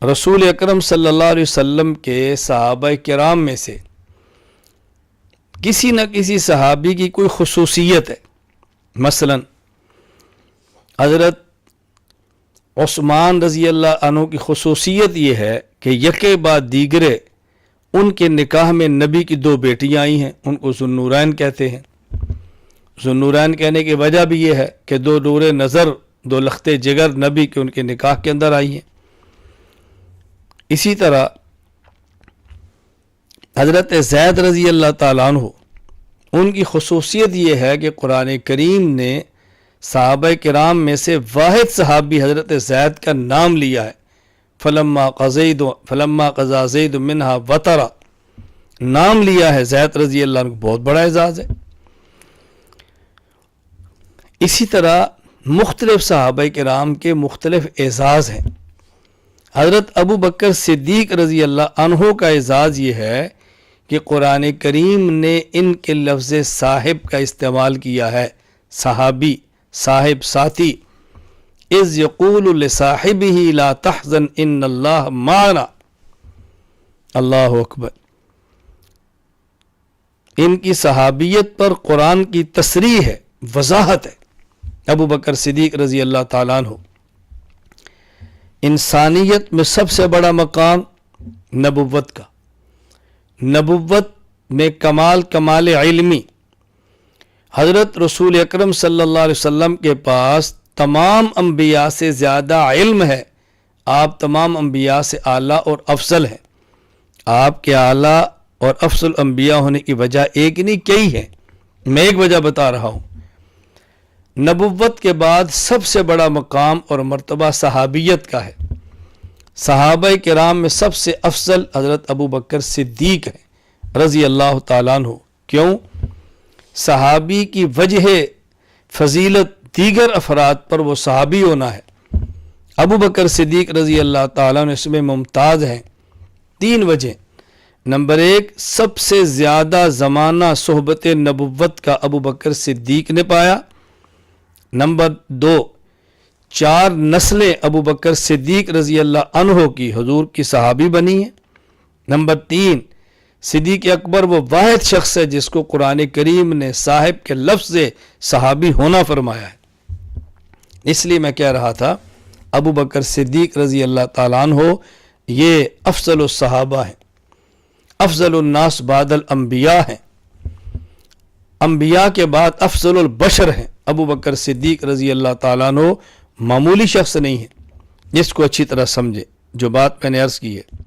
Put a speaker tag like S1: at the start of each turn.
S1: رسول اکرم صلی اللہ علیہ وسلم کے صحابہ کرام میں سے کسی نہ کسی صحابی کی کوئی خصوصیت ہے. مثلا حضرت عثمان رضی اللہ عنہ کی خصوصیت یہ ہے کہ یکے بعد دیگرے ان کے نکاح میں نبی کی 2 بیٹیاں آئی ہیں. ان کو ذوالنورین کہتے ہیں. ذوالنورین کہنے کی وجہ بھی یہ ہے کہ 2 نور نظر 2 لخت جگر نبی کے ان کے نکاح کے اندر آئی ہیں. اسی طرح حضرت زید رضی اللہ تعالیٰ عنہ ان کی خصوصیت یہ ہے کہ قرآن کریم نے صحابہ کرام میں سے واحد صحابی حضرت زید کا نام لیا ہے. فلما قضا زید منہا وطرا نام لیا ہے زید رضی اللہ عنہ. بہت بڑا اعزاز ہے. اسی طرح مختلف صحابہ کرام کے مختلف اعزاز ہیں. حضرت ابو بکر صدیق رضی اللہ عنہ کا اعزاز یہ ہے کہ قرآن کریم نے ان کے لفظ صاحب کا استعمال کیا ہے. صحابی، صاحب، ساتھی. اذ یقول لصاحبہ لا تحزن ان اللہ معنا. اللہ اکبر. ان کی صحابیت پر قرآن کی تصریح ہے، وضاحت ہے. ابو بکر صدیق رضی اللہ تعالیٰ عنہ انسانیت میں سب سے بڑا مقام نبوت کا. نبوت میں کمال علمی. حضرت رسول اکرم صلی اللہ علیہ وسلم کے پاس تمام انبیاء سے زیادہ علم ہے. آپ تمام انبیاء سے اعلیٰ اور افضل ہیں. آپ کے اعلیٰ اور افضل انبیاء ہونے کی وجہ ایک نہیں کئی ہے. میں ایک وجہ بتا رہا ہوں. نبوت کے بعد سب سے بڑا مقام اور مرتبہ صحابیت کا ہے. صحابہ کرام میں سب سے افضل حضرت ابو بکر صدیق ہے رضی اللہ تعالیٰ عنہ. کیوں؟ صحابی کی وجہ فضیلت دیگر افراد پر وہ صحابی ہونا ہے. ابو بکر صدیق رضی اللہ تعالیٰ عنہ اس میں ممتاز ہیں. 3 وجہ. نمبر 1، سب سے زیادہ زمانہ صحبت نبوت کا ابو بکر صدیق نے پایا. نمبر 2، 4 نسلیں ابو بکر صدیق رضی اللہ عنہ کی حضور کی صحابی بنی ہیں. نمبر 3، صدیق اکبر وہ واحد شخص ہے جس کو قرآن کریم نے صاحب کے لفظ صحابی ہونا فرمایا ہے. اس لیے میں کہہ رہا تھا ابو بکر صدیق رضی اللہ تعالیٰ عنہ یہ افضل الصحابہ ہیں، افضل الناس بعد الانبیاء ہیں. انبیاء کے بعد افضل البشر ہیں. ابو بکر صدیق رضی اللہ تعالیٰ عنہ معمولی شخص نہیں ہے. جس کو اچھی طرح سمجھے جو بات میں نے عرض کی ہے.